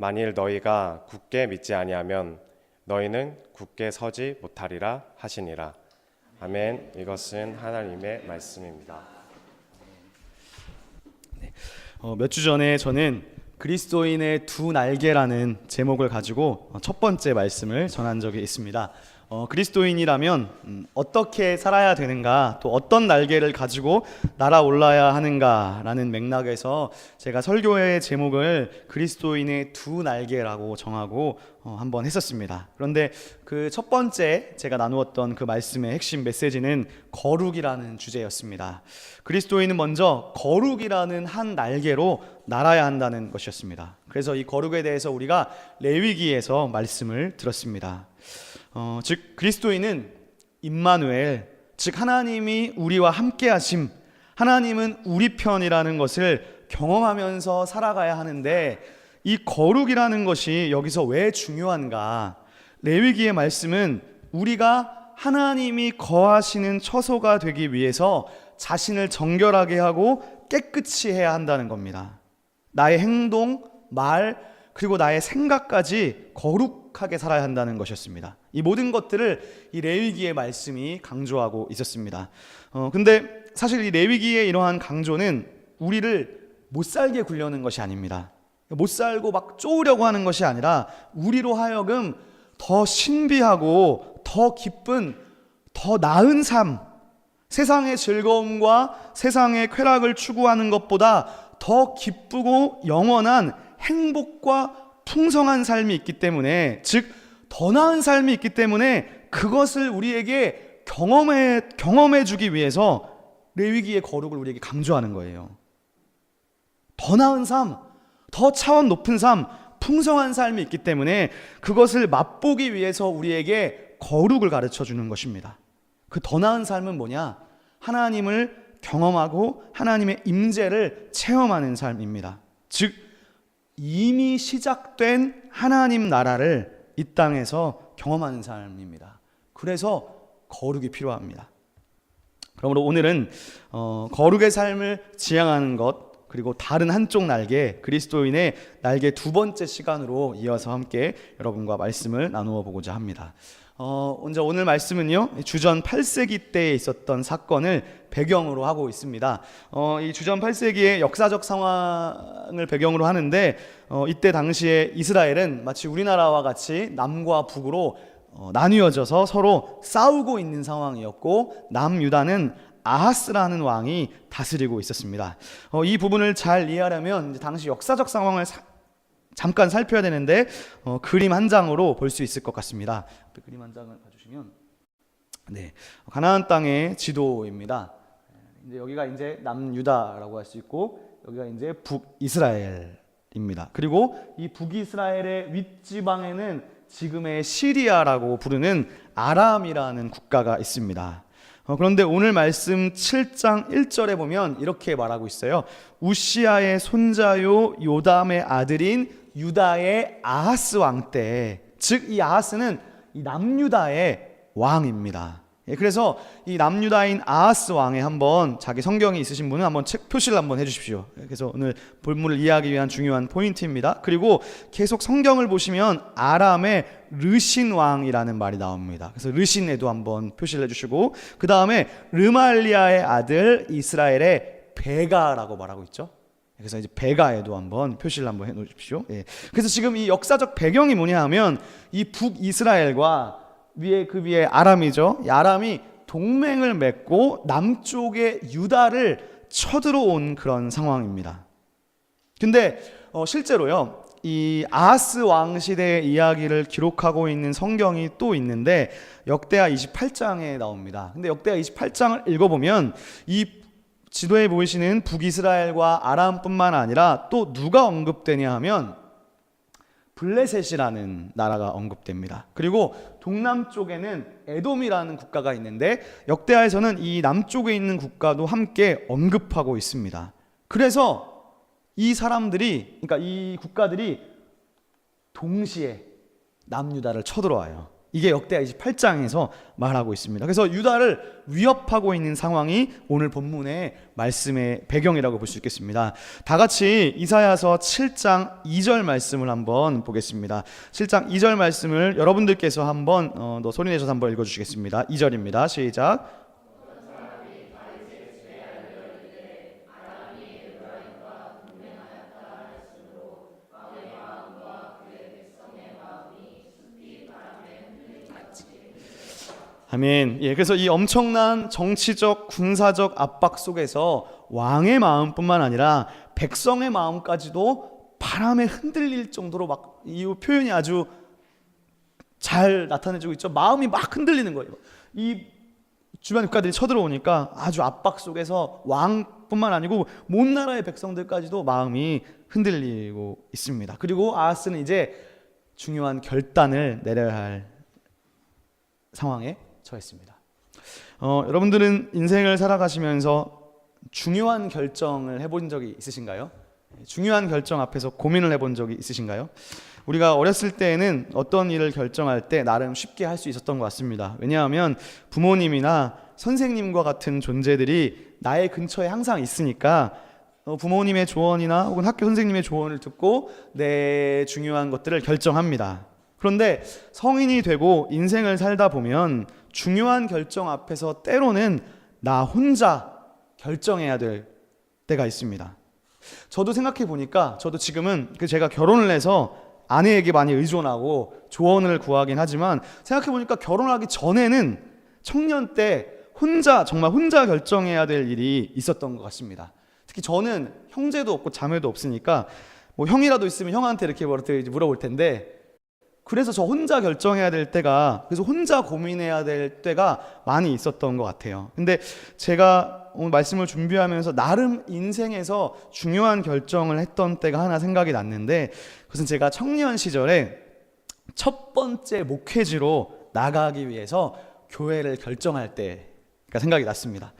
만일 너희가 굳게 믿지 아니하면 너희는 굳게 서지 못하리라 하시니라. 아멘. 이것은 하나님의 말씀입니다. 몇 주 전에 저는 그리스도인의 두 날개라는 제목을 가지고 첫 번째 말씀을 전한 적이 있습니다. 그리스도인이라면 어떻게 살아야 되는가, 또 어떤 날개를 가지고 날아올라야 하는가라는 맥락에서 제가 설교의 제목을 그리스도인의 두 날개라고 정하고 한번 했었습니다. 그런데 그 첫 번째 제가 나누었던 그 말씀의 핵심 메시지는 거룩이라는 주제였습니다. 그리스도인은 먼저 거룩이라는 한 날개로 날아야 한다는 것이었습니다. 그래서 이 거룩에 대해서 우리가 레위기에서 말씀을 들었습니다. 즉 그리스도인은 임마누엘, 즉 하나님이 우리와 함께 하심, 하나님은 우리 편이라는 것을 경험하면서 살아가야 하는데, 이 거룩이라는 것이 여기서 왜 중요한가? 레위기의 말씀은 우리가 하나님이 거하시는 처소가 되기 위해서 자신을 정결하게 하고 깨끗이 해야 한다는 겁니다. 나의 행동, 말, 그리고 나의 생각까지 거룩하게 살아야 한다는 것이었습니다. 이 모든 것들을 이 레위기의 말씀이 강조하고 있었습니다. 근데 사실 이 레위기의 이러한 강조는 우리를 못 살게 굴려는 것이 아닙니다. 못 살고 막 쪼으려고 하는 것이 아니라 우리로 하여금 더 신비하고 더 기쁜, 더 나은 삶, 세상의 즐거움과 세상의 쾌락을 추구하는 것보다 더 기쁘고 영원한 행복과 풍성한 삶이 있기 때문에, 즉 더 나은 삶이 있기 때문에 그것을 우리에게 경험해 주기 위해서 레위기의 거룩을 우리에게 강조하는 거예요. 더 나은 삶, 더 차원 높은 삶, 풍성한 삶이 있기 때문에 그것을 맛보기 위해서 우리에게 거룩을 가르쳐 주는 것입니다. 그 더 나은 삶은 뭐냐? 하나님을 경험하고 하나님의 임재를 체험하는 삶입니다. 즉 이미 시작된 하나님 나라를 이 땅에서 경험하는 삶입니다. 그래서 거룩이 필요합니다. 그러므로 오늘은 거룩의 삶을 지향하는 것, 그리고 다른 한쪽 날개, 그리스도인의 날개 두 번째 시간으로 이어서 함께 여러분과 말씀을 나누어 보고자 합니다. 먼저 오늘 말씀은요, 주전 8세기 때에 있었던 사건을 배경으로 하고 있습니다. 이 주전 8세기의 역사적 상황을 배경으로 하는데, 이때 당시에 이스라엘은 마치 우리나라와 같이 남과 북으로 나뉘어져서 서로 싸우고 있는 상황이었고, 남유다는 아하스라는 왕이 다스리고 있었습니다. 이 부분을 잘 이해하려면 당시 역사적 상황을 잠깐 살펴야 되는데, 그림 한 장으로 볼 수 있을 것 같습니다. 그림 한 장을 봐주시면, 가나안 땅의 지도입니다. 이제 여기가 이제 남유다라고 할 수 있고, 여기가 이제 북이스라엘입니다. 그리고 이 북이스라엘의 윗지방에는 지금의 시리아라고 부르는 아람이라는 국가가 있습니다. 그런데 오늘 말씀 7장 1절에 보면 이렇게 말하고 있어요. 우시아의 손자요 요담의 아들인 유다의 아하스 왕 때, 즉 이 아하스는 이 남유다의 왕입니다. 그래서 이 남유다인 아하스 왕의 한번, 자기 성경이 있으신 분은 한번 책 표시를 한번 해주십시오. 그래서 오늘 본문을 이해하기 위한 중요한 포인트입니다. 그리고 계속 성경을 보시면 아람의 르신 왕이라는 말이 나옵니다. 그래서 르신에도 한번 표시를 해주시고, 그 다음에 르말리아의 아들 이스라엘의 베가라고 말하고 있죠. 그래서 이제 베가에도 한번 표시를 한번 해 놓으십시오. 그래서 지금 이 역사적 배경이 뭐냐 하면, 이 북이스라엘과 그 위에 아람이죠. 이 아람이 동맹을 맺고 남쪽의 유다를 쳐들어온 그런 상황입니다. 근데 실제로요, 이 아하스 왕 시대의 이야기를 기록하고 있는 성경이 또 있는데 역대하 28장에 나옵니다. 근데 역대하 28장을 읽어보면 이 지도에 보이시는 북이스라엘과 아람뿐만 아니라 또 누가 언급되냐 하면 블레셋이라는 나라가 언급됩니다. 그리고 동남쪽에는 에돔이라는 국가가 있는데 역대하에서는 이 남쪽에 있는 국가도 함께 언급하고 있습니다. 그래서 이 사람들이, 그러니까 이 국가들이 동시에 남유다를 쳐들어와요. 이게 역대하 28장에서 말하고 있습니다. 그래서 유다를 위협하고 있는 상황이 오늘 본문의 말씀의 배경이라고 볼 수 있겠습니다. 다 같이 이사야서 7장 2절 말씀을 한번 보겠습니다. 7장 2절 말씀을 여러분들께서 한번 소리 내셔서 한번 읽어주시겠습니다. 2절입니다. 시작. 아멘. 예, 그래서 이 엄청난 정치적, 군사적 압박 속에서 왕의 마음뿐만 아니라 백성의 마음까지도 바람에 흔들릴 정도로 막 이 표현이 아주 잘 나타내주고 있죠. 마음이 막 흔들리는 거예요. 이 주변 국가들이 쳐들어오니까 아주 압박 속에서 왕뿐만 아니고 온 나라의 백성들까지도 마음이 흔들리고 있습니다. 그리고 아하스는 이제 중요한 결단을 내려야 할 상황에 처했습니다. 여러분들은 인생을 살아가시면서 중요한 결정을 해본 적이 있으신가요? 중요한 결정 앞에서 고민을 해본 적이 있으신가요? 우리가 어렸을 때에는 어떤 일을 결정할 때 나름 쉽게 할 수 있었던 것 같습니다. 왜냐하면 부모님이나 선생님과 같은 존재들이 나의 근처에 항상 있으니까 부모님의 조언이나 혹은 학교 선생님의 조언을 듣고 내 중요한 것들을 결정합니다. 그런데 성인이 되고 인생을 살다 보면 중요한 결정 앞에서 때로는 나 혼자 결정해야 될 때가 있습니다. 저도 생각해 보니까 저도 지금은 제가 결혼을 해서 아내에게 많이 의존하고 조언을 구하긴 하지만 생각해 보니까 결혼하기 전에는 청년 때 정말 혼자 결정해야 될 일이 있었던 것 같습니다. 특히 저는 형제도 없고 자매도 없으니까 뭐 형이라도 있으면 형한테 이렇게 물어볼 텐데 그래서 저 혼자 결정해야 될 때가 그래서 혼자 고민해야 될 때가 많이 있었던 것 같아요. 근데 제가 오늘 말씀을 준비하면서 나름 인생에서 중요한 결정을 했던 때가 하나 생각이 났는데 그것은 제가 청년 시절에 첫 번째 목회지로 나가기 위해서 교회를 결정할 때가 생각이 났습니다.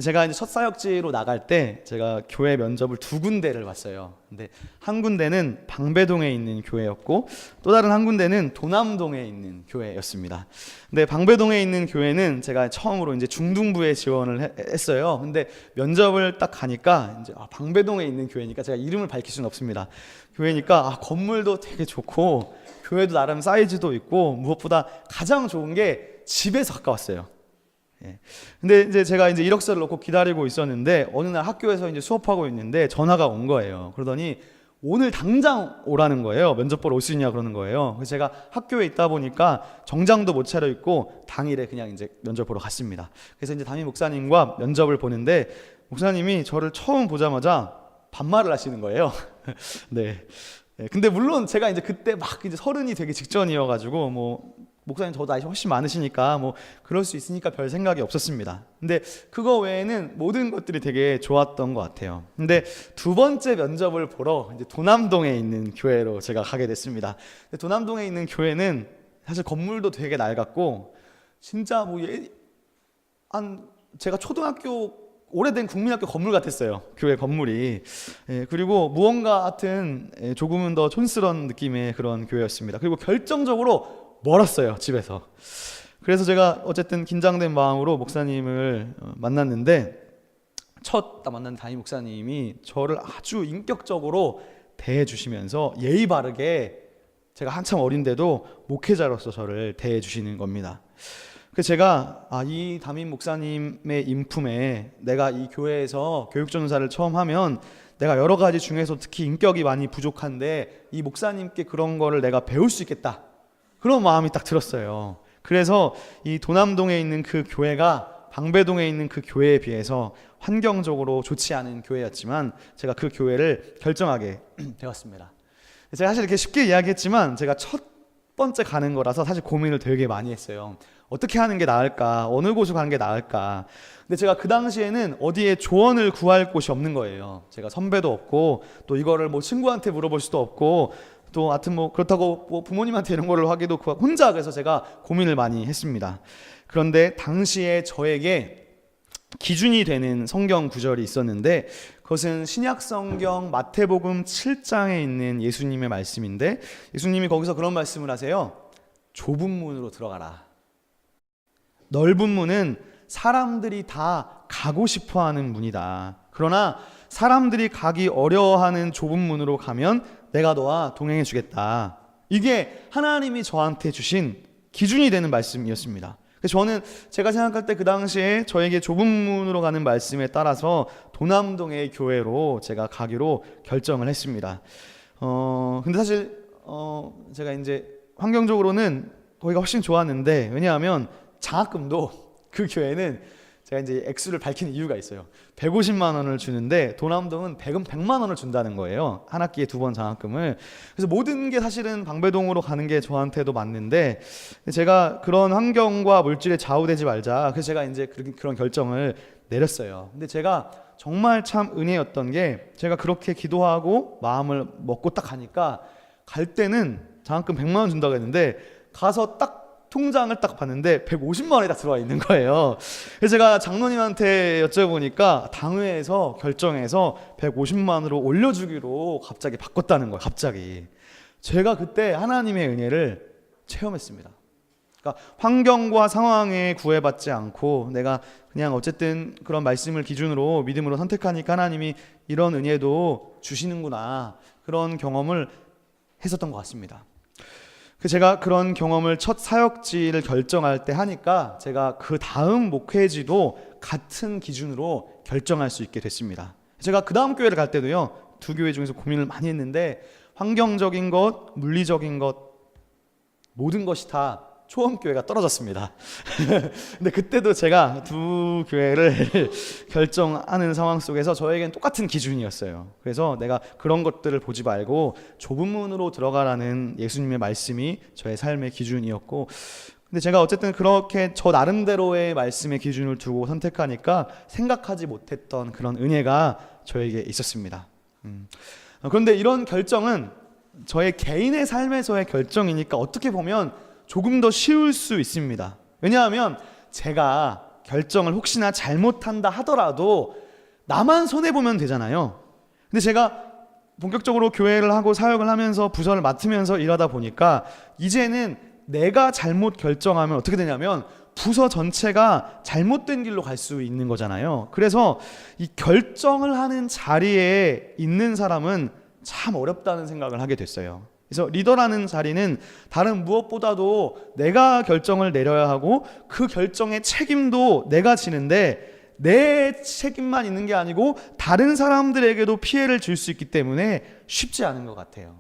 제가 이제 첫 사역지로 나갈 때 제가 교회 면접을 2군데를 봤어요. 근데 한 군데는 방배동에 있는 교회였고 또 다른 한 군데는 도남동에 있는 교회였습니다. 근데 방배동에 있는 교회는 제가 처음으로 이제 중등부에 지원을 했어요. 근데 면접을 딱 가니까 이제 방배동에 있는 교회니까 제가 이름을 밝힐 수는 없습니다. 교회니까 건물도 되게 좋고 교회도 나름 사이즈도 있고 무엇보다 가장 좋은 게 집에서 가까웠어요. 예. 근데 이제 제가 이제 이력서를 넣고 기다리고 있었는데 어느 날 학교에서 이제 수업하고 있는데 전화가 온 거예요. 그러더니 오늘 당장 오라는 거예요. 면접 보러 올 수 있냐 그러는 거예요. 그래서 제가 학교에 있다 보니까 정장도 못 차려 입고 당일에 그냥 이제 면접 보러 갔습니다. 그래서 이제 담임 목사님과 면접을 보는데 목사님이 저를 처음 보자마자 반말을 하시는 거예요. 네. 근데 물론 제가 이제 그때 막 이제 30이 되기 직전이어가지고 뭐 목사님 저보다 나이 훨씬 많으시니까 뭐 그럴 수 있으니까 별 생각이 없었습니다. 근데 그거 외에는 모든 것들이 되게 좋았던 것 같아요. 근데 두 번째 면접을 보러 이제 도남동에 있는 교회로 제가 가게 됐습니다. 근데 도남동에 있는 교회는 사실 건물도 되게 낡았고 진짜 뭐 제가 초등학교 오래된 국민학교 건물 같았어요. 교회 건물이. 그리고 무언가 같은 조금은 더 촌스러운 느낌의 그런 교회였습니다. 그리고 결정적으로 멀었어요, 집에서. 그래서 제가 어쨌든 긴장된 마음으로 목사님을 만났는데 첫 만난 담임 목사님이 저를 아주 인격적으로 대해 주시면서 예의 바르게 제가 한참 어린데도 목회자로서 저를 대해 주시는 겁니다. 그래서 제가 이 담임 목사님의 인품에 내가 이 교회에서 교육전도사를 처음 하면 내가 여러 가지 중에서 특히 인격이 많이 부족한데 이 목사님께 그런 거를 내가 배울 수 있겠다. 그런 마음이 딱 들었어요. 그래서 이 도남동에 있는 그 교회가 방배동에 있는 그 교회에 비해서 환경적으로 좋지 않은 교회였지만 제가 그 교회를 결정하게 되었습니다. 제가 사실 이렇게 쉽게 이야기했지만 제가 첫 번째 가는 거라서 사실 고민을 되게 많이 했어요. 어떻게 하는 게 나을까? 어느 곳으로 가는 게 나을까? 근데 제가 그 당시에는 어디에 조언을 구할 곳이 없는 거예요. 제가 선배도 없고 또 이거를 뭐 친구한테 물어볼 수도 없고 또 하여튼 뭐 그렇다고 뭐 부모님한테 이런 거를 하기도 혼자 그래서 제가 고민을 많이 했습니다. 그런데 당시에 저에게 기준이 되는 성경 구절이 있었는데 그것은 신약 성경 마태복음 7장에 있는 예수님의 말씀인데 예수님이 거기서 그런 말씀을 하세요. 좁은 문으로 들어가라. 넓은 문은 사람들이 다 가고 싶어하는 문이다. 그러나 사람들이 가기 어려워하는 좁은 문으로 가면 내가 너와 동행해 주겠다. 이게 하나님이 저한테 주신 기준이 되는 말씀이었습니다. 그래서 저는 제가 생각할 때 그 당시에 저에게 좁은 문으로 가는 말씀에 따라서 도남동의 교회로 제가 가기로 결정을 했습니다. 근데 사실 제가 이제 환경적으로는 거기가 훨씬 좋았는데, 왜냐하면 장학금도 그 교회는 제가 이제 액수를 밝히는 이유가 있어요. 150만 원을 주는데 도남동은 100만 원을 준다는 거예요. 한 학기에 2번 장학금을. 그래서 모든 게 사실은 방배동으로 가는 게 저한테도 맞는데, 제가 그런 환경과 물질에 좌우되지 말자. 그래서 제가 이제 그런 결정을 내렸어요. 근데 제가 정말 참 은혜였던 게, 제가 그렇게 기도하고 마음을 먹고 딱 가니까, 갈 때는 장학금 100만 원 준다고 했는데 가서 딱 통장을 딱 봤는데 150만 원이 딱 들어와 있는 거예요. 그래서 제가 장로님한테 여쭤보니까 당회에서 결정해서 150만 원으로 올려주기로 갑자기 바꿨다는 거예요. 갑자기. 제가 그때 하나님의 은혜를 체험했습니다. 그러니까 환경과 상황에 구애받지 않고 내가 그냥 어쨌든 그런 말씀을 기준으로 믿음으로 선택하니까 하나님이 이런 은혜도 주시는구나, 그런 경험을 했었던 것 같습니다. 제가 그런 경험을 첫 사역지를 결정할 때 하니까 제가 그 다음 목회지도 같은 기준으로 결정할 수 있게 됐습니다. 제가 그 다음 교회를 갈 때도요, 두 교회 중에서 고민을 많이 했는데 환경적인 것, 물리적인 것, 모든 것이 다 초원교회가 떨어졌습니다. 근데 그때도 제가 두 교회를 결정하는 상황 속에서 저에겐 똑같은 기준이었어요. 그래서 내가 그런 것들을 보지 말고 좁은 문으로 들어가라는 예수님의 말씀이 저의 삶의 기준이었고, 근데 제가 어쨌든 그렇게 저 나름대로의 말씀의 기준을 두고 선택하니까 생각하지 못했던 그런 은혜가 저에게 있었습니다. 그런데 이런 결정은 저의 개인의 삶에서의 결정이니까 어떻게 보면 조금 더 쉬울 수 있습니다. 왜냐하면 제가 결정을 혹시나 잘못한다 하더라도 나만 손해보면 되잖아요. 근데 제가 본격적으로 교회를 하고 사역을 하면서 부서를 맡으면서 일하다 보니까 이제는 내가 잘못 결정하면 어떻게 되냐면 부서 전체가 잘못된 길로 갈 수 있는 거잖아요. 그래서 이 결정을 하는 자리에 있는 사람은 참 어렵다는 생각을 하게 됐어요. 그래서 리더라는 자리는 다른 무엇보다도 내가 결정을 내려야 하고 그 결정의 책임도 내가 지는데, 내 책임만 있는 게 아니고 다른 사람들에게도 피해를 줄 수 있기 때문에 쉽지 않은 것 같아요.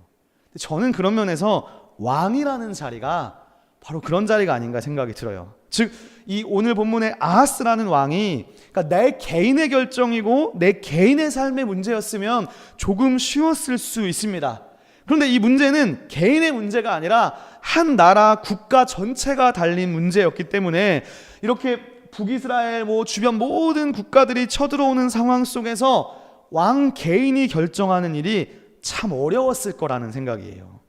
저는 그런 면에서 왕이라는 자리가 바로 그런 자리가 아닌가 생각이 들어요. 즉, 이 오늘 본문의 아하스라는 왕이, 그러니까 내 개인의 결정이고 내 개인의 삶의 문제였으면 조금 쉬웠을 수 있습니다. 그런데 이 문제는 개인의 문제가 아니라 한 나라 국가 전체가 달린 문제였기 때문에 이렇게 북이스라엘 주변 모든 국가들이 쳐들어오는 상황 속에서 왕 개인이 결정하는 일이 참 어려웠을 거라는 생각이에요.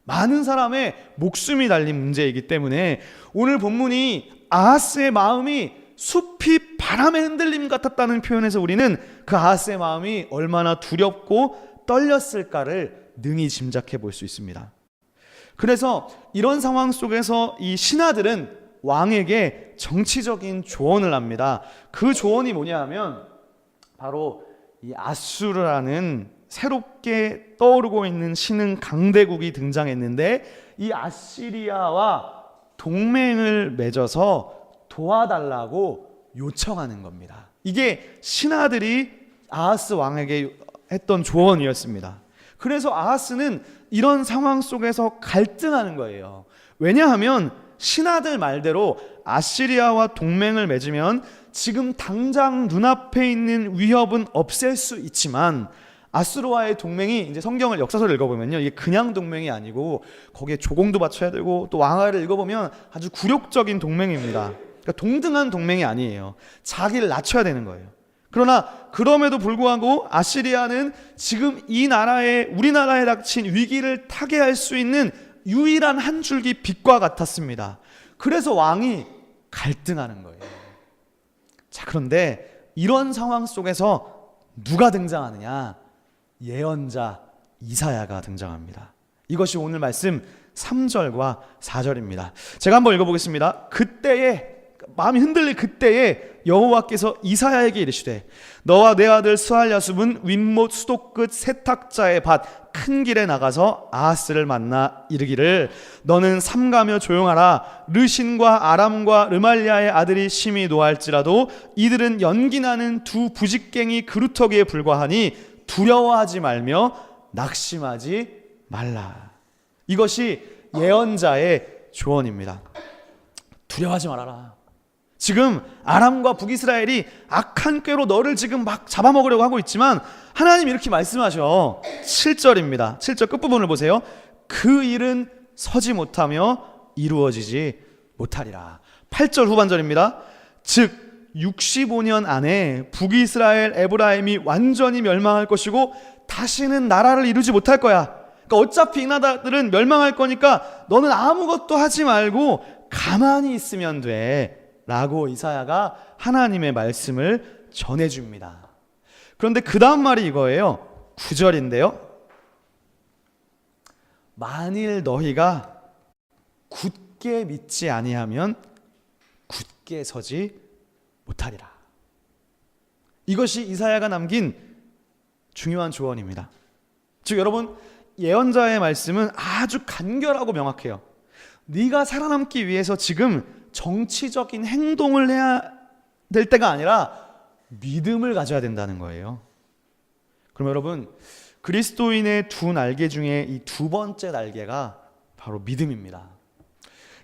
많은 사람의 목숨이 달린 문제이기 때문에 오늘 본문이 아하스의 마음이 숲이 바람의 흔들림 같았다는 표현에서 우리는 그 아하스의 마음이 얼마나 두렵고 떨렸을까를 능히 짐작해 볼 수 있습니다. 그래서 이런 상황 속에서 이 신하들은 왕에게 정치적인 조언을 합니다. 그 조언이 뭐냐 하면 바로 이 아수르라는 새롭게 떠오르고 있는 신흥 강대국이 등장했는데, 이 아시리아와 동맹을 맺어서 도와달라고 요청하는 겁니다. 이게 신하들이 아하스 왕에게 했던 조언이었습니다. 그래서 아하스는 이런 상황 속에서 갈등하는 거예요. 왜냐하면 신하들 말대로 아시리아와 동맹을 맺으면 지금 당장 눈앞에 있는 위협은 없앨 수 있지만, 아수르와의 동맹이 이제 성경을 역사서를 읽어보면요, 이게 그냥 동맹이 아니고 거기에 조공도 바쳐야 되고, 또 왕하를 읽어보면 아주 굴욕적인 동맹입니다. 그러니까 동등한 동맹이 아니에요. 자기를 낮춰야 되는 거예요. 그러나 그럼에도 불구하고 아시리아는 지금 이 나라에, 우리나라에 닥친 위기를 타개할 수 있는 유일한 한 줄기 빛과 같았습니다. 그래서 왕이 갈등하는 거예요. 자, 그런데 이런 상황 속에서 누가 등장하느냐? 예언자 이사야가 등장합니다. 이것이 오늘 말씀 3절과 4절입니다. 제가 한번 읽어보겠습니다. 그때에 마음이 흔들릴 그때에 여호와께서 이사야에게 이르시되 너와 내 아들 스알야숲은 윗못 수도 끝 세탁자의 밭 큰 길에 나가서 아하스를 만나 이르기를 너는 삼가며 조용하라. 르신과 아람과 르말리아의 아들이 심히 노할지라도 이들은 연기나는 두 부직갱이 그루터기에 불과하니 두려워하지 말며 낙심하지 말라. 이것이 예언자의 조언입니다. 두려워하지 말아라. 지금 아람과 북이스라엘이 악한 꾀로 너를 지금 막 잡아먹으려고 하고 있지만 하나님이 이렇게 말씀하셔. 7절입니다. 7절 끝부분을 보세요. 그 일은 서지 못하며 이루어지지 못하리라. 8절 후반절입니다. 즉 65년 안에 북이스라엘 에브라임이 완전히 멸망할 것이고 다시는 나라를 이루지 못할 거야. 그러니까 어차피 이 나라들은 멸망할 거니까 너는 아무것도 하지 말고 가만히 있으면 돼 라고 이사야가 하나님의 말씀을 전해줍니다. 그런데 그 다음 말이 이거예요. 9절인데요. 만일 너희가 굳게 믿지 아니하면 굳게 서지 못하리라. 이것이 이사야가 남긴 중요한 조언입니다. 즉 여러분, 예언자의 말씀은 아주 간결하고 명확해요. 네가 살아남기 위해서 지금 정치적인 행동을 해야 될 때가 아니라 믿음을 가져야 된다는 거예요. 그럼 여러분, 그리스도인의 두 날개 중에 이 두 번째 날개가 바로 믿음입니다.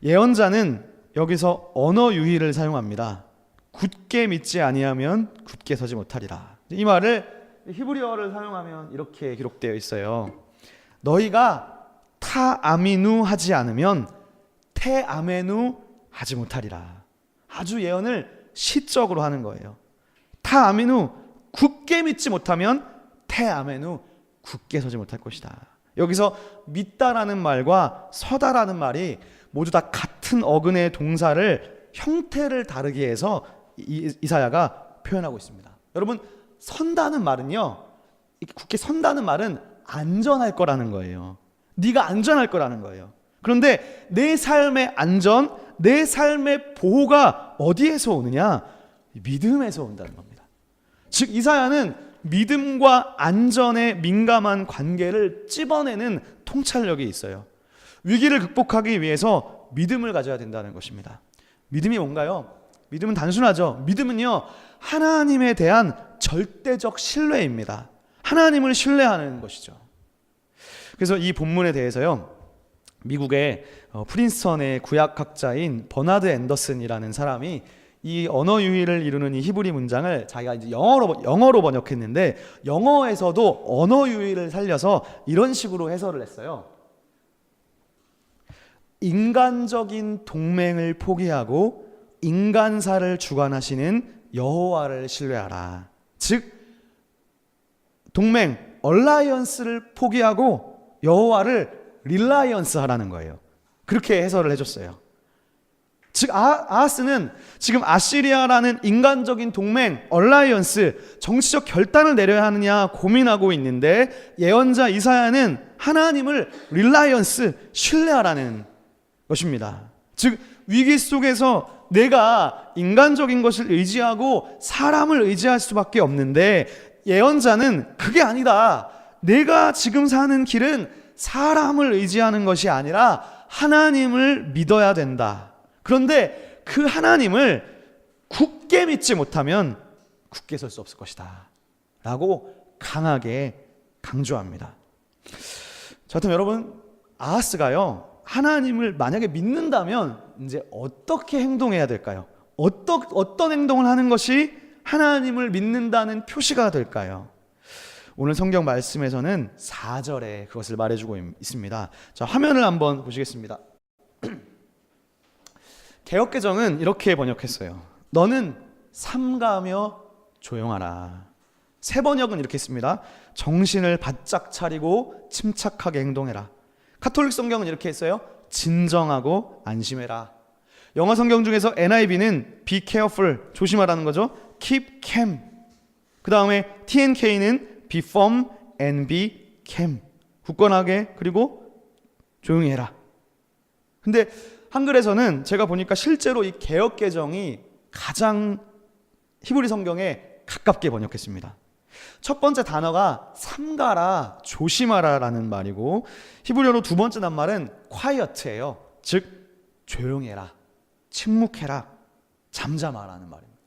예언자는 여기서 언어 유희를 사용합니다. 굳게 믿지 아니하면 굳게 서지 못하리라. 이 말을 히브리어를 사용하면 이렇게 기록되어 있어요. 너희가 타아미누 하지 않으면 테아메누 하지 못하리라. 아주 예언을 시적으로 하는 거예요. 타아미누, 굳게 믿지 못하면 테아메누, 굳게 서지 못할 것이다. 여기서 믿다라는 말과 서다라는 말이 모두 다 같은 어근의 동사를 형태를 다르게 해서 이사야가 표현하고 있습니다. 여러분, 선다는 말은요, 굳게 선다는 말은 안전할 거라는 거예요. 네가 안전할 거라는 거예요. 그런데 내 삶의 안전, 내 삶의 보호가 어디에서 오느냐? 믿음에서 온다는 겁니다. 즉 이사야는 믿음과 안전의 민감한 관계를 찝어내는 통찰력이 있어요. 위기를 극복하기 위해서 믿음을 가져야 된다는 것입니다. 믿음이 뭔가요? 믿음은 단순하죠. 믿음은요, 하나님에 대한 절대적 신뢰입니다. 하나님을 신뢰하는 것이죠. 그래서 이 본문에 대해서요, 미국의 프린스턴의 구약학자인 버나드 앤더슨이라는 사람이 이 언어 유희를 이루는 이 히브리 문장을 자기가 이제 영어로 번역했는데, 영어에서도 언어 유희를 살려서 이런 식으로 해설을 했어요. 인간적인 동맹을 포기하고 인간사를 주관하시는 여호와를 신뢰하라. 즉 동맹, 얼라이언스를 포기하고 여호와를 릴라이언스 하라는 거예요. 그렇게 해설을 해줬어요. 즉 아하스는 지금 아시리아라는 인간적인 동맹, 얼라이언스, 정치적 결단을 내려야 하느냐 고민하고 있는데, 예언자 이사야는 하나님을 릴라이언스, 신뢰하라는 것입니다. 즉 위기 속에서 내가 인간적인 것을 의지하고 사람을 의지할 수밖에 없는데, 예언자는 그게 아니다. 내가 지금 사는 길은 사람을 의지하는 것이 아니라 하나님을 믿어야 된다. 그런데 그 하나님을 굳게 믿지 못하면 굳게 설 수 없을 것이다 라고 강하게 강조합니다. 자, 그럼 여러분, 아하스가요, 하나님을 만약에 믿는다면 이제 어떻게 행동해야 될까요? 어떤 행동을 하는 것이 하나님을 믿는다는 표시가 될까요? 오늘 성경 말씀에서는 4절에 그것을 말해주고 있습니다. 자, 화면을 한번 보시겠습니다. 개역개정은 이렇게 번역했어요. 너는 삼가하며 조용하라. 새 번역은 이렇게 했습니다. 정신을 바짝 차리고 침착하게 행동해라. 카톨릭 성경은 이렇게 했어요. 진정하고 안심해라. 영어 성경 중에서 NIV는 be careful, 조심하라는 거죠. keep calm. 그 다음에 TNK는 be firm and be calm, 굳건하게 그리고 조용히 해라. 근데 한글에서는 제가 보니까 실제로 이 개역개정이 가장 히브리 성경에 가깝게 번역했습니다. 첫 번째 단어가 삼가라, 조심하라 라는 말이고, 히브리어로 두 번째 낱말은 quiet예요. 즉 조용해라, 침묵해라, 잠잠하라는 말입니다.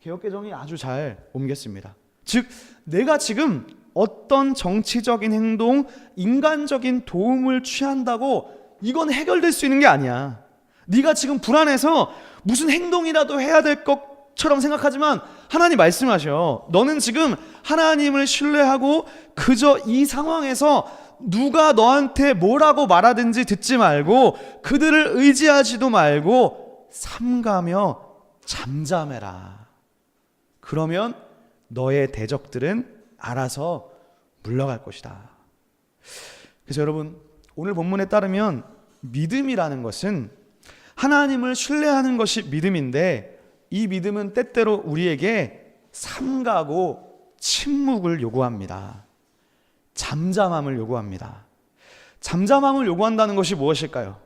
개역개정이 아주 잘 옮겼습니다. 즉 내가 지금 어떤 정치적인 행동, 인간적인 도움을 취한다고 이건 해결될 수 있는 게 아니야. 네가 지금 불안해서 무슨 행동이라도 해야 될 것처럼 생각하지만 하나님 말씀하셔. 너는 지금 하나님을 신뢰하고 그저 이 상황에서 누가 너한테 뭐라고 말하든지 듣지 말고 그들을 의지하지도 말고 삼가며 잠잠해라. 그러면 너의 대적들은 알아서 물러갈 것이다. 그래서 여러분, 오늘 본문에 따르면 믿음이라는 것은 하나님을 신뢰하는 것이 믿음인데, 이 믿음은 때때로 우리에게 삼가고 침묵을 요구합니다. 잠잠함을 요구합니다. 잠잠함을 요구한다는 것이 무엇일까요?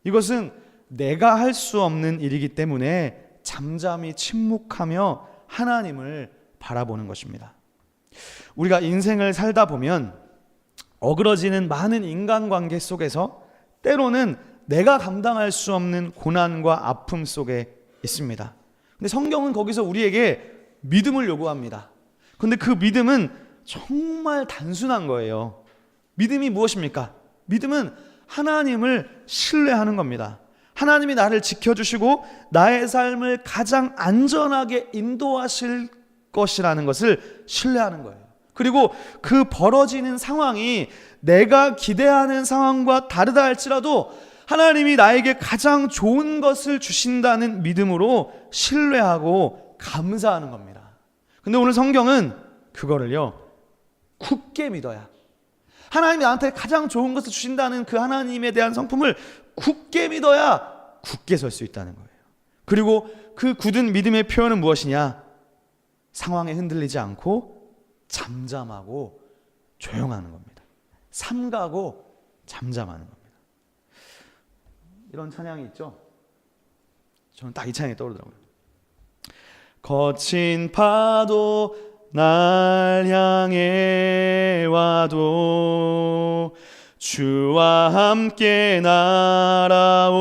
이것은 내가 할 수 없는 일이기 때문에 잠잠히 침묵하며 하나님을 바라보는 것입니다. 우리가 인생을 살다 보면 어그러지는 많은 인간관계 속에서 때로는 내가 감당할 수 없는 고난과 아픔 속에 있습니다. 근데 성경은 거기서 우리에게 믿음을 요구합니다. 근데 그 믿음은 정말 단순한 거예요. 믿음이 무엇입니까? 믿음은 하나님을 신뢰하는 겁니다. 하나님이 나를 지켜주시고 나의 삶을 가장 안전하게 인도하실 것이라는 것을 신뢰하는 거예요. 그리고 그 벌어지는 상황이 내가 기대하는 상황과 다르다 할지라도 하나님이 나에게 가장 좋은 것을 주신다는 믿음으로 신뢰하고 감사하는 겁니다. 근데 오늘 성경은 그거를요, 굳게 믿어야, 하나님이 나한테 가장 좋은 것을 주신다는 그 하나님에 대한 성품을 굳게 믿어야 굳게 설 수 있다는 거예요. 그리고 그 굳은 믿음의 표현은 무엇이냐? 상황에 흔들리지 않고 잠잠하고 조용하는 겁니다. 삼가고 잠잠하는 겁니다. 이런 찬양이 있죠? 저는 딱 이 찬양이 떠오르더라고요. 거친 파도 날 향해 와도 주와 함께 날아오르리.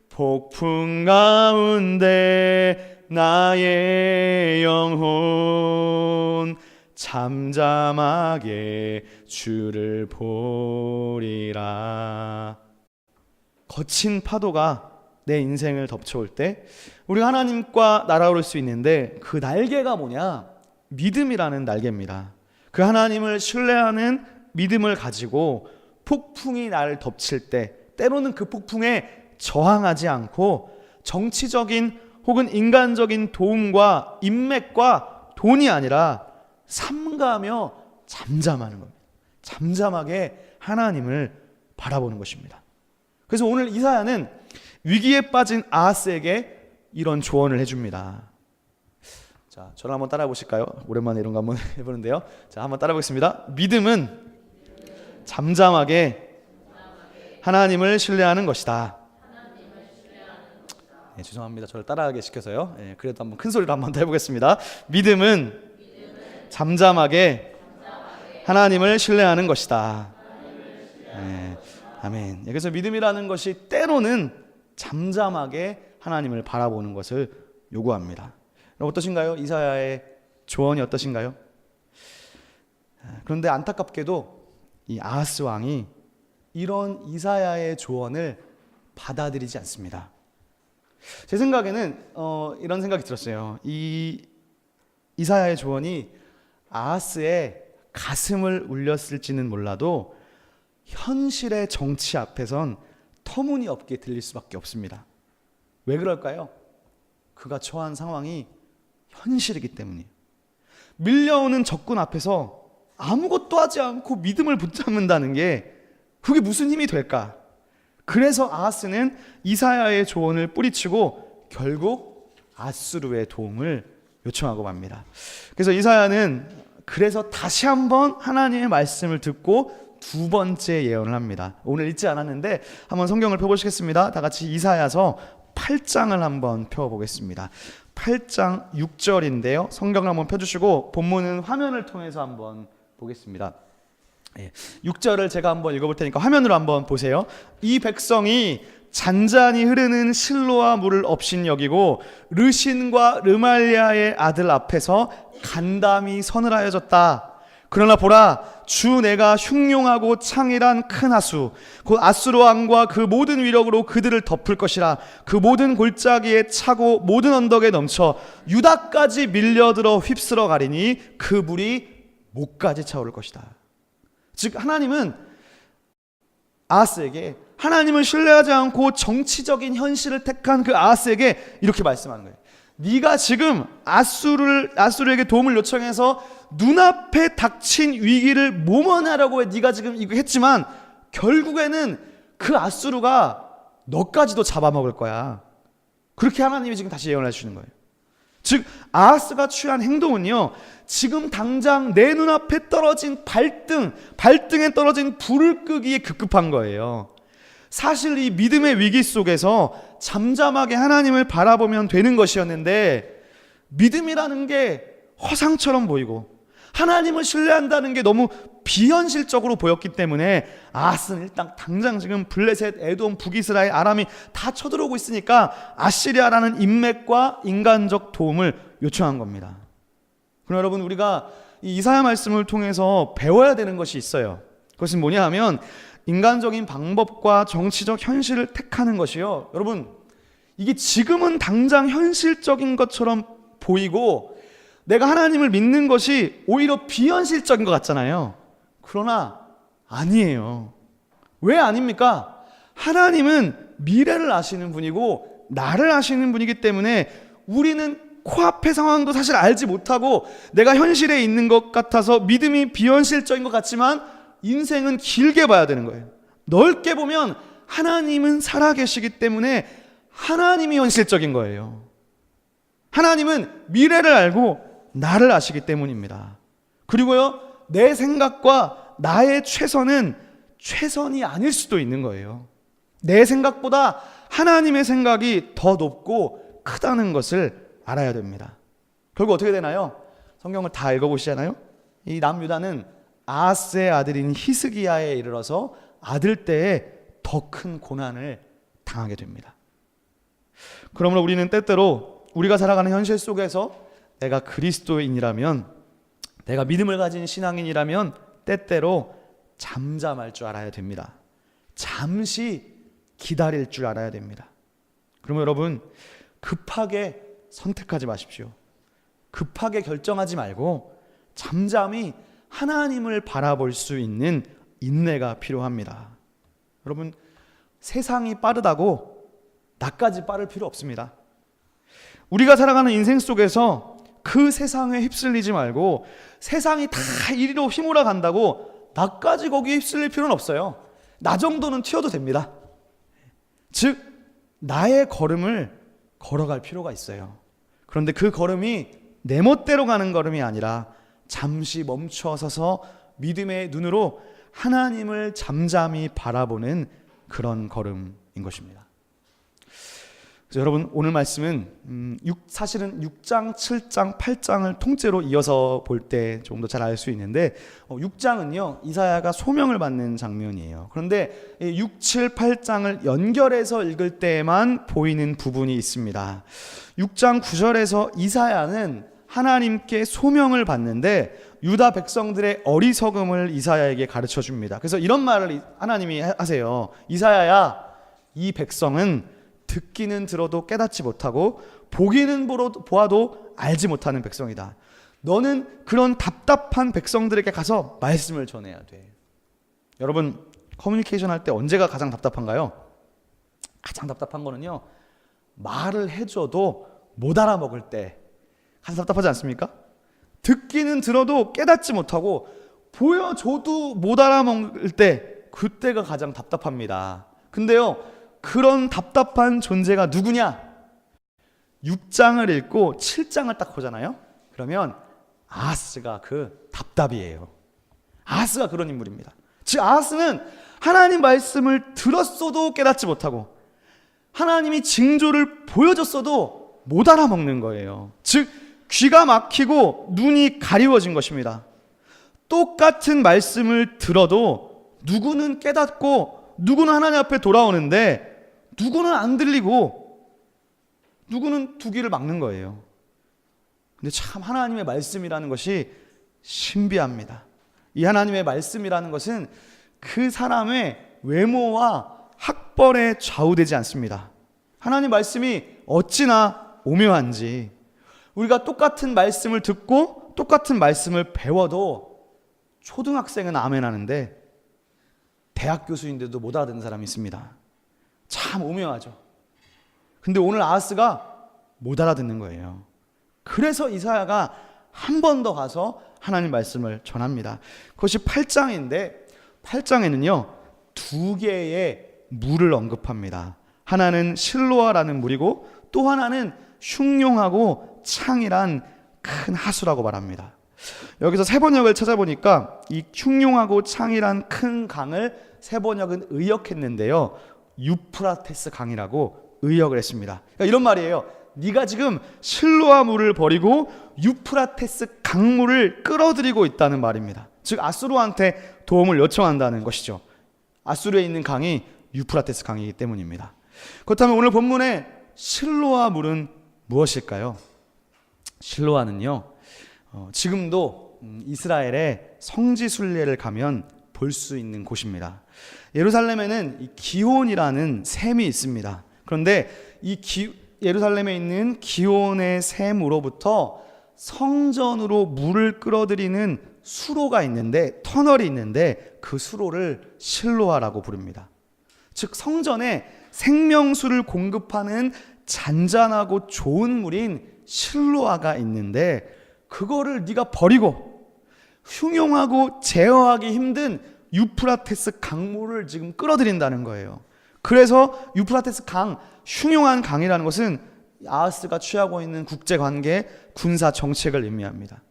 폭풍 가운데 나의 영혼 잠잠하게 주를 보리라. 거친 파도가 내 인생을 덮쳐올 때 우리가 하나님과 날아오를 수 있는데, 그 날개가 뭐냐? 믿음이라는 날개입니다. 그 하나님을 신뢰하는 믿음을 가지고 폭풍이 나를 덮칠 때 때로는 그 폭풍에 저항하지 않고 정치적인 혹은 인간적인 도움과 인맥과 돈이 아니라 삼가며 잠잠하는 겁니다. 잠잠하게 하나님을 바라보는 것입니다. 그래서 오늘 이사야는 위기에 빠진 아하스에게 이런 조언을 해줍니다. 자, 저를 한번 따라해 보실까요? 오랜만에 이런 거 한번 해보는데요. 자, 한번 따라해 보겠습니다. 믿음은 잠잠하게 하나님을 신뢰하는 것이다. 네, 죄송합니다. 저를 따라하게 시켜서요. 네, 그래도 한번 큰 소리로 한번 더 해보겠습니다. 믿음은 잠잠하게 하나님을 신뢰하는 것이다. 네, 아멘. 그래서 믿음이라는 것이 때로는 잠잠하게 하나님을 바라보는 것을 요구합니다. 어떠신가요? 이사야의 조언이 어떠신가요? 그런데 안타깝게도 이 아하스 왕이 이런 이사야의 조언을 받아들이지 않습니다. 제 생각에는 이런 생각이 들었어요. 이 이사야의 조언이 아하스의 가슴을 울렸을지는 몰라도 현실의 정치 앞에선 터무니없게 들릴 수밖에 없습니다. 왜 그럴까요? 그가 처한 상황이 현실이기 때문이에요. 밀려오는 적군 앞에서 아무것도 하지 않고 믿음을 붙잡는다는 게 그게 무슨 힘이 될까? 그래서 아하스는 이사야의 조언을 뿌리치고 결국 아수르의 도움을 요청하고 맙니다. 그래서 이사야는 그래서 다시 한번 하나님의 말씀을 듣고 두 번째 예언을 합니다. 오늘 읽지 않았는데 한번 성경을 펴보시겠습니다. 다 같이 이사야서 8장을 한번 펴보겠습니다. 8장 6절인데요. 성경을 한번 펴주시고 본문은 화면을 통해서 한번 보겠습니다. 6절을 제가 한번 읽어볼 테니까 화면으로 한번 보세요. 이 백성이 잔잔히 흐르는 실로와 물을 없인 여기고 르신과 르말리아의 아들 앞에서 간담이 서늘하여졌다. 그러나 보라, 주 내가 흉용하고 창일한 큰 하수 곧 아수르 왕과 그 모든 위력으로 그들을 덮을 것이라. 그 모든 골짜기에 차고 모든 언덕에 넘쳐 유다까지 밀려들어 휩쓸어 가리니 그 물이 목까지 차오를 것이다. 즉 하나님은 아하스에게, 하나님을 신뢰하지 않고 정치적인 현실을 택한 그 아하스에게 이렇게 말씀하는 거예요. 네가 지금 아수르에게 도움을 요청해서 눈앞에 닥친 위기를 모면하려고 네가 지금 이거 했지만 결국에는 그 아수르가 너까지도 잡아먹을 거야. 그렇게 하나님이 지금 다시 예언해 주시는 거예요. 즉 아하스가 취한 행동은요, 지금 당장 내 눈앞에 떨어진 발등에 떨어진 불을 끄기에 급급한 거예요. 사실 이 믿음의 위기 속에서 잠잠하게 하나님을 바라보면 되는 것이었는데, 믿음이라는 게 허상처럼 보이고 하나님을 신뢰한다는 게 너무 비현실적으로 보였기 때문에 아하스는 일단 당장 지금 블레셋, 에돔, 북이스라엘, 아람이 다 쳐들어오고 있으니까 아시리아라는 인맥과 인간적 도움을 요청한 겁니다. 그럼 여러분, 우리가 이 이사야 말씀을 통해서 배워야 되는 것이 있어요. 그것은 뭐냐 하면 인간적인 방법과 정치적 현실을 택하는 것이요, 여러분, 이게 지금은 당장 현실적인 것처럼 보이고 내가 하나님을 믿는 것이 오히려 비현실적인 것 같잖아요. 그러나 아니에요. 왜 아닙니까? 하나님은 미래를 아시는 분이고 나를 아시는 분이기 때문에 우리는 코앞의 상황도 사실 알지 못하고 내가 현실에 있는 것 같아서 믿음이 비현실적인 것 같지만 인생은 길게 봐야 되는 거예요. 넓게 보면 하나님은 살아계시기 때문에 하나님이 현실적인 거예요. 하나님은 미래를 알고 나를 아시기 때문입니다. 그리고요, 내 생각과 나의 최선은 최선이 아닐 수도 있는 거예요. 내 생각보다 하나님의 생각이 더 높고 크다는 것을 알아야 됩니다. 결국 어떻게 되나요? 성경을 다 읽어보시잖아요. 이 남유다는 아하스의 아들인 히스기야에 이르러서 아들 때에 더 큰 고난을 당하게 됩니다. 그러므로 우리는 때때로 우리가 살아가는 현실 속에서 내가 그리스도인이라면, 내가 믿음을 가진 신앙인이라면 때때로 잠잠할 줄 알아야 됩니다. 잠시 기다릴 줄 알아야 됩니다. 그러면 여러분, 급하게 선택하지 마십시오. 급하게 결정하지 말고 잠잠히 하나님을 바라볼 수 있는 인내가 필요합니다. 여러분, 세상이 빠르다고 나까지 빠를 필요 없습니다. 우리가 살아가는 인생 속에서 그 세상에 휩쓸리지 말고 세상이 다 이리로 휘몰아 간다고 나까지 거기에 휩쓸릴 필요는 없어요. 나 정도는 튀어도 됩니다. 즉 나의 걸음을 걸어갈 필요가 있어요. 그런데 그 걸음이 내 멋대로 가는 걸음이 아니라 잠시 멈춰서서 믿음의 눈으로 하나님을 잠잠히 바라보는 그런 걸음인 것입니다. 그래서 여러분, 오늘 말씀은 사실은 6장, 7장, 8장을 통째로 이어서 볼 때 조금 더 잘 알 수 있는데 6장은요 이사야가 소명을 받는 장면이에요. 그런데 6, 7, 8장을 연결해서 읽을 때만 보이는 부분이 있습니다. 6장 9절에서 이사야는 하나님께 소명을 받는데 유다 백성들의 어리석음을 이사야에게 가르쳐 줍니다. 그래서 이런 말을 하나님이 하세요. 이사야야, 이 백성은 듣기는 들어도 깨닫지 못하고 보기는 보아도 알지 못하는 백성이다. 너는 그런 답답한 백성들에게 가서 말씀을 전해야 돼. 여러분, 커뮤니케이션 할 때 언제가 가장 답답한가요? 가장 답답한 거는요, 말을 해줘도 못 알아먹을 때 가장 답답하지 않습니까? 듣기는 들어도 깨닫지 못하고 보여줘도 못 알아먹을 때, 그때가 가장 답답합니다. 근데요, 그런 답답한 존재가 누구냐? 6장을 읽고 7장을 딱 보잖아요. 그러면 아하스가 그 답답이에요. 아하스가 그런 인물입니다. 즉 아하스는 하나님 말씀을 들었어도 깨닫지 못하고 하나님이 징조를 보여줬어도 못 알아먹는 거예요. 즉 귀가 막히고 눈이 가리워진 것입니다. 똑같은 말씀을 들어도 누구는 깨닫고 누구는 하나님 앞에 돌아오는데 누구는 안 들리고 누구는 두 귀를 막는 거예요. 근데 참 하나님의 말씀이라는 것이 신비합니다. 이 하나님의 말씀이라는 것은 그 사람의 외모와 학벌에 좌우되지 않습니다. 하나님 말씀이 어찌나 오묘한지 우리가 똑같은 말씀을 듣고 똑같은 말씀을 배워도 초등학생은 아멘 하는데 대학 교수인데도 못 알아듣는 사람이 있습니다. 참 오묘하죠. 근데 오늘 아하스가 못 알아듣는 거예요. 그래서 이사야가 한 번 더 가서 하나님 말씀을 전합니다. 그것이 8장인데 8장에는요 2개의 물을 언급합니다. 하나는 실로아라는 물이고 또 하나는 흉룡하고 창이란 큰 하수라고 말합니다. 여기서 세번역을 찾아보니까 이 흉룡하고 창이란 큰 강을 세번역은 의역했는데요 유프라테스 강이라고 의역을 했습니다. 그러니까 이런 말이에요. 네가 지금 실로아 물을 버리고 유프라테스 강물을 끌어들이고 있다는 말입니다. 즉 아수르한테 도움을 요청한다는 것이죠. 아수르에 있는 강이 유프라테스 강이기 때문입니다. 그렇다면 오늘 본문의 실로아 물은 무엇일까요? 실로아는요 지금도 이스라엘의 성지 순례를 가면 볼 수 있는 곳입니다. 예루살렘에는 이 기온이라는 샘이 있습니다. 그런데 이 예루살렘에 있는 기온의 샘으로부터 성전으로 물을 끌어들이는 수로가 있는데 터널이 있는데 그 수로를 실로아라고 부릅니다. 즉 성전에 생명수를 공급하는 잔잔하고 좋은 물인 실로아가 있는데 그거를 네가 버리고 흉용하고 제어하기 힘든 유프라테스 강물을 지금 끌어들인다는 거예요. 그래서 유프라테스 강, 흉용한 강이라는 것은 아하스가 취하고 있는 국제관계, 군사 정책을 의미합니다.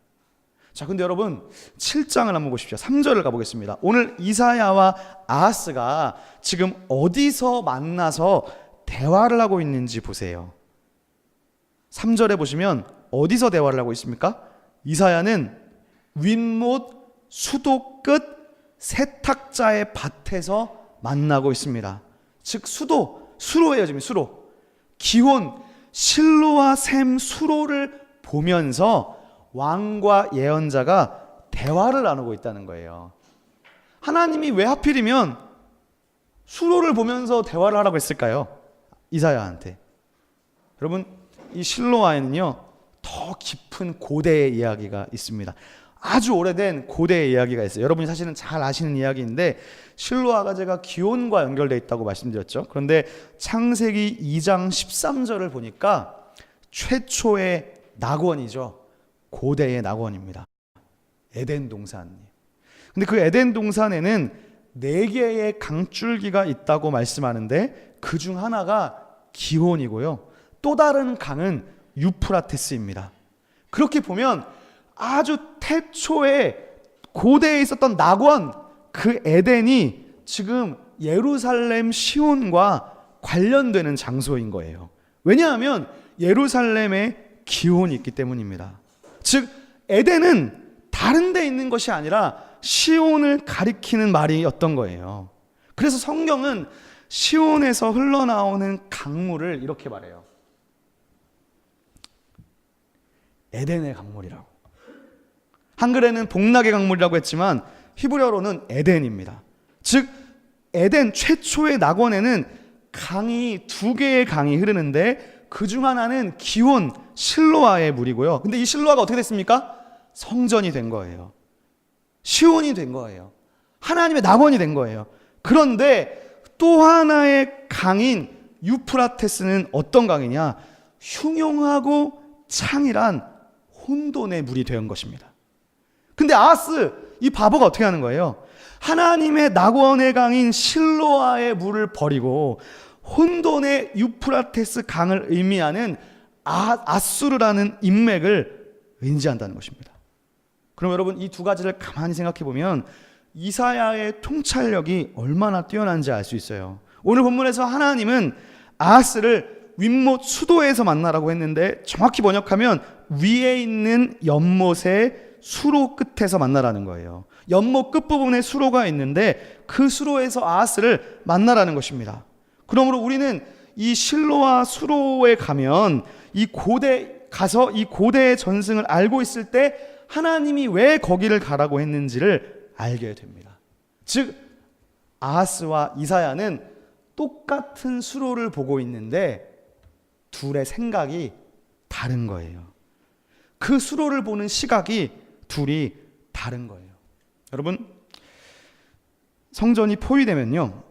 자, 근데 여러분 7장을 한번 보십시오. 3절을 가보겠습니다. 오늘 이사야와 아하스가 지금 어디서 만나서 대화를 하고 있는지 보세요. 3절에 보시면 어디서 대화를 하고 있습니까? 이사야는 윗못 수도 끝 세탁자의 밭에서 만나고 있습니다. 즉 수로예요. 지금 수로. 기온 실로와 샘 수로를 보면서 왕과 예언자가 대화를 나누고 있다는 거예요. 하나님이 왜 하필이면 수로를 보면서 대화를 하라고 했을까요? 이사야한테. 여러분 이 실로아에는요 더 깊은 고대의 이야기가 있습니다. 아주 오래된 고대의 이야기가 있어요. 여러분이 사실은 잘 아시는 이야기인데 실로아가 제가 기온과 연결되어 있다고 말씀드렸죠. 그런데 창세기 2장 13절을 보니까 최초의 낙원이죠. 고대의 낙원입니다. 에덴 동산. 근데 그 에덴 동산에는 4개의 강줄기가 있다고 말씀하는데 그 중 하나가 기온이고요. 또 다른 강은 유프라테스입니다. 그렇게 보면 아주 태초에 고대에 있었던 낙원, 그 에덴이 지금 예루살렘 시온과 관련되는 장소인 거예요. 왜냐하면 예루살렘에 기온이 있기 때문입니다. 즉 에덴은 다른 데 있는 것이 아니라 시온을 가리키는 말이었던 거예요. 그래서 성경은 시온에서 흘러나오는 강물을 이렇게 말해요. 에덴의 강물이라고. 한글에는 복락의 강물이라고 했지만 히브리어로는 에덴입니다. 즉 에덴 최초의 낙원에는 강이 2개의 강이 흐르는데 그 중 하나는 기온 실로아의 물이고요. 근데 이 실로아가 어떻게 됐습니까? 성전이 된 거예요. 시온이 된 거예요. 하나님의 낙원이 된 거예요. 그런데 또 하나의 강인 유프라테스는 어떤 강이냐? 흉용하고 창이란 혼돈의 물이 된 것입니다. 근데 아하스 이 바보가 어떻게 하는 거예요? 하나님의 낙원의 강인 실로아의 물을 버리고 혼돈의 유프라테스 강을 의미하는 아수르라는 인맥을 의지한다는 것입니다. 그럼 여러분 이 두 가지를 가만히 생각해 보면 이사야의 통찰력이 얼마나 뛰어난지 알 수 있어요. 오늘 본문에서 하나님은 아하스를 윗못 수도에서 만나라고 했는데 정확히 번역하면 위에 있는 연못의 수로 끝에서 만나라는 거예요. 연못 끝부분에 수로가 있는데 그 수로에서 아하스를 만나라는 것입니다. 그러므로 우리는 이 실로와 수로에 가면 이 고대의 전승을 알고 있을 때 하나님이 왜 거기를 가라고 했는지를 알게 됩니다. 즉 아하스와 이사야는 똑같은 수로를 보고 있는데 둘의 생각이 다른 거예요. 그 수로를 보는 시각이 둘이 다른 거예요. 여러분, 성전이 포위되면요,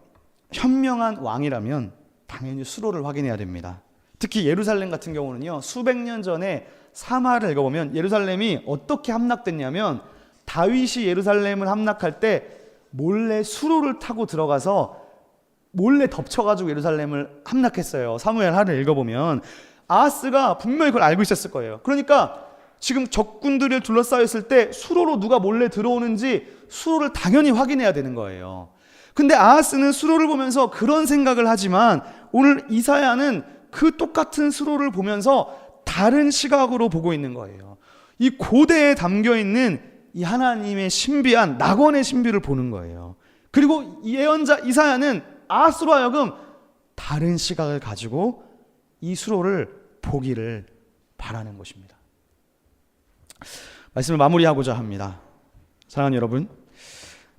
현명한 왕이라면 당연히 수로를 확인해야 됩니다. 특히 예루살렘 같은 경우는요, 수백 년 전에 사마를 읽어보면 예루살렘이 어떻게 함락됐냐면 다윗이 예루살렘을 함락할 때 몰래 수로를 타고 들어가서 몰래 덮쳐가지고 예루살렘을 함락했어요. 사무엘 하를 읽어보면 아하스가 분명히 그걸 알고 있었을 거예요. 그러니까 지금 적군들을 둘러싸여 있을 때 수로로 누가 몰래 들어오는지 수로를 당연히 확인해야 되는 거예요. 근데 아하스는 수로를 보면서 그런 생각을 하지만 오늘 이사야는 그 똑같은 수로를 보면서 다른 시각으로 보고 있는 거예요. 이 고대에 담겨 있는 이 하나님의 신비한 낙원의 신비를 보는 거예요. 그리고 이 예언자 이사야는 아하스로 하여금 다른 시각을 가지고 이 수로를 보기를 바라는 것입니다. 말씀을 마무리하고자 합니다. 사랑하는 여러분,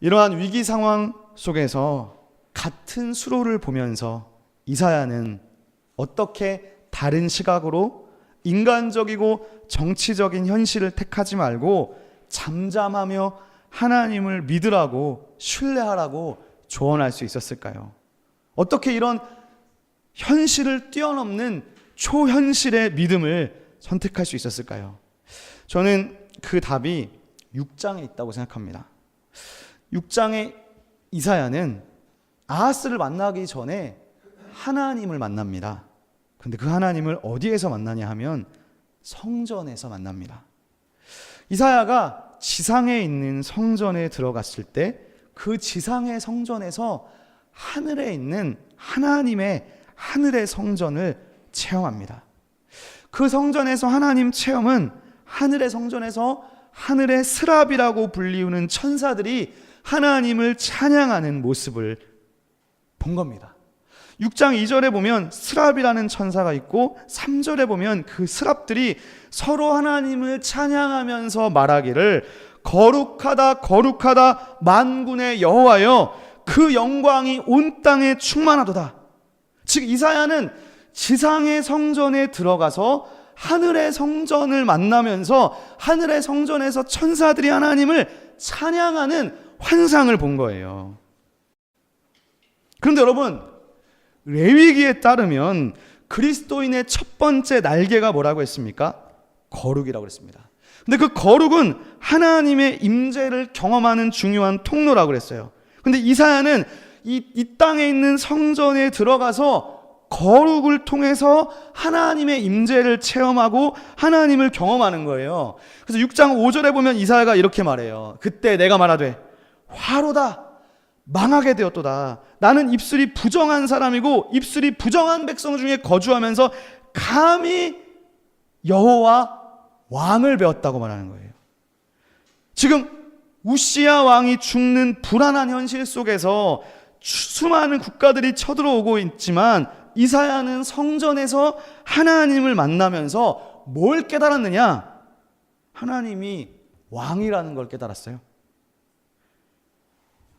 이러한 위기 상황 속에서 같은 수로를 보면서 이사야는 어떻게 다른 시각으로 인간적이고 정치적인 현실을 택하지 말고 잠잠하며 하나님을 믿으라고 신뢰하라고 조언할 수 있었을까요? 어떻게 이런 현실을 뛰어넘는 초현실의 믿음을 선택할 수 있었을까요? 저는 그 답이 6장에 있다고 생각합니다. 6장의 이사야는 아하스를 만나기 전에 하나님을 만납니다. 근데 그 하나님을 어디에서 만나냐 하면 성전에서 만납니다. 이사야가 지상에 있는 성전에 들어갔을 때 그 지상의 성전에서 하늘에 있는 하나님의 하늘의 성전을 체험합니다. 그 성전에서 하나님 체험은 하늘의 성전에서 하늘의 스랍이라고 불리우는 천사들이 하나님을 찬양하는 모습을 본 겁니다. 6장 2절에 보면 스랍이라는 천사가 있고 3절에 보면 그 스랍들이 서로 하나님을 찬양하면서 말하기를 거룩하다 거룩하다 만군의 여호와여 그 영광이 온 땅에 충만하도다. 즉 이사야는 지상의 성전에 들어가서 하늘의 성전을 만나면서 하늘의 성전에서 천사들이 하나님을 찬양하는 환상을 본 거예요. 그런데 여러분, 레위기에 따르면 그리스도인의 첫 번째 날개가 뭐라고 했습니까? 거룩이라고 했습니다. 근데 그 거룩은 하나님의 임재를 경험하는 중요한 통로라고 그랬어요. 근데 이사야는 이 땅에 있는 성전에 들어가서 거룩을 통해서 하나님의 임재를 체험하고 하나님을 경험하는 거예요. 그래서 6장 5절에 보면 이사야가 이렇게 말해요. 그때 내가 말하되 화로다 망하게 되었도다. 나는 입술이 부정한 사람이고 입술이 부정한 백성 중에 거주하면서 감히 여호와 왕을 배웠다고 말하는 거예요. 지금 우시야 왕이 죽는 불안한 현실 속에서 수많은 국가들이 쳐들어오고 있지만 이사야는 성전에서 하나님을 만나면서 뭘 깨달았느냐? 하나님이 왕이라는 걸 깨달았어요.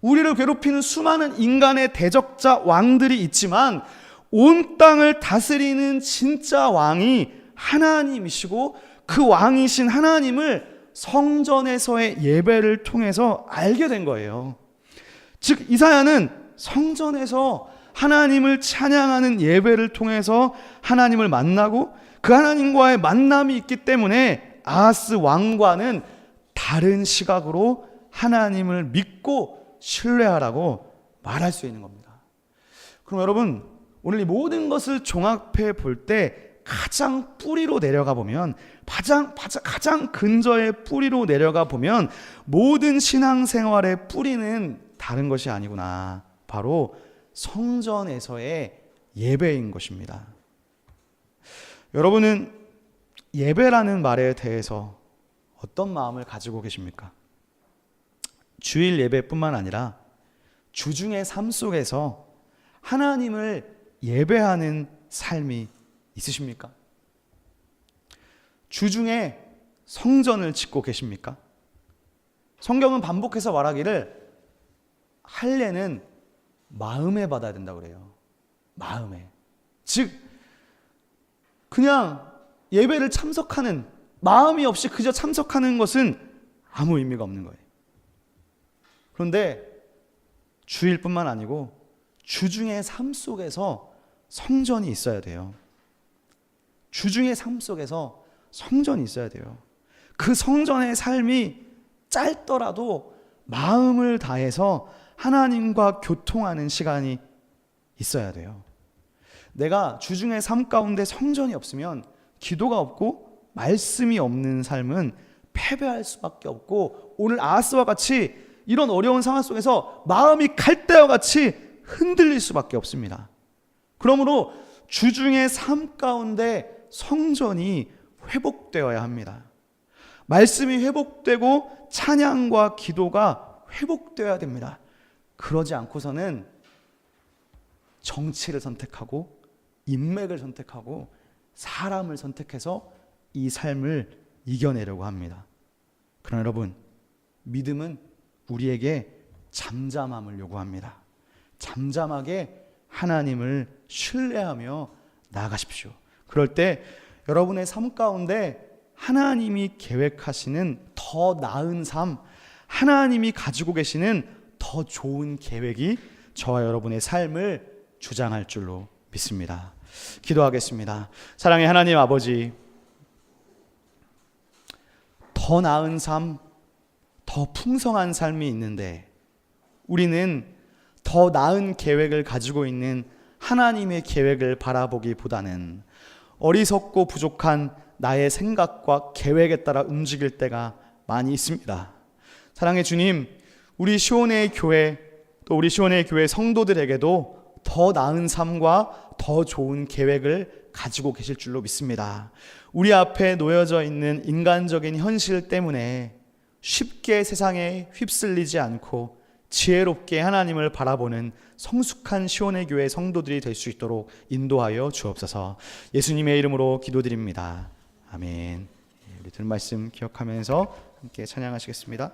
우리를 괴롭히는 수많은 인간의 대적자 왕들이 있지만 온 땅을 다스리는 진짜 왕이 하나님이시고 그 왕이신 하나님을 성전에서의 예배를 통해서 알게 된 거예요. 즉 이사야는 성전에서 하나님을 찬양하는 예배를 통해서 하나님을 만나고 그 하나님과의 만남이 있기 때문에 아하스 왕과는 다른 시각으로 하나님을 믿고 신뢰하라고 말할 수 있는 겁니다. 그럼 여러분, 오늘 이 모든 것을 종합해 볼 때 가장 뿌리로 내려가 보면, 가장 근저의 뿌리로 내려가 보면 모든 신앙생활의 뿌리는 다른 것이 아니구나. 바로 성전에서의 예배인 것입니다. 여러분은 예배라는 말에 대해서 어떤 마음을 가지고 계십니까? 주일 예배뿐만 아니라 주중의 삶 속에서 하나님을 예배하는 삶이 있으십니까? 주중에 성전을 짓고 계십니까? 성경은 반복해서 말하기를 할례는 마음에 받아야 된다고 그래요. 마음에. 즉 그냥 예배를 참석하는, 마음이 없이 그저 참석하는 것은 아무 의미가 없는 거예요. 그런데 주일뿐만 아니고 주중의 삶 속에서 성전이 있어야 돼요. 주중의 삶 속에서 성전이 있어야 돼요. 그 성전의 삶이 짧더라도 마음을 다해서 하나님과 교통하는 시간이 있어야 돼요. 내가 주중의 삶 가운데 성전이 없으면, 기도가 없고 말씀이 없는 삶은 패배할 수밖에 없고, 오늘 아하스와 같이 이런 어려운 상황 속에서 마음이 갈대와 같이 흔들릴 수밖에 없습니다. 그러므로 주중의 삶 가운데 성전이 회복되어야 합니다. 말씀이 회복되고 찬양과 기도가 회복되어야 됩니다. 그러지 않고서는 정치를 선택하고 인맥을 선택하고 사람을 선택해서 이 삶을 이겨내려고 합니다. 그러나 여러분, 믿음은 우리에게 잠잠함을 요구합니다. 잠잠하게 하나님을 신뢰하며 나아가십시오. 그럴 때 여러분의 삶 가운데 하나님이 계획하시는 더 나은 삶, 하나님이 가지고 계시는 더 좋은 계획이 저와 여러분의 삶을 주장할 줄로 믿습니다. 기도하겠습니다. 사랑의 하나님 아버지, 더 나은 삶, 더 풍성한 삶이 있는데 우리는 더 나은 계획을 가지고 있는 하나님의 계획을 바라보기보다는 어리석고 부족한 나의 생각과 계획에 따라 움직일 때가 많이 있습니다. 사랑의 주님, 우리 시온의 교회, 또 우리 시온의 교회 성도들에게도 더 나은 삶과 더 좋은 계획을 가지고 계실 줄로 믿습니다. 우리 앞에 놓여져 있는 인간적인 현실 때문에 쉽게 세상에 휩쓸리지 않고 지혜롭게 하나님을 바라보는 성숙한 시온의 교회 성도들이 될 수 있도록 인도하여 주옵소서. 예수님의 이름으로 기도드립니다. 아멘. 우리 들은 말씀 기억하면서 함께 찬양하시겠습니다.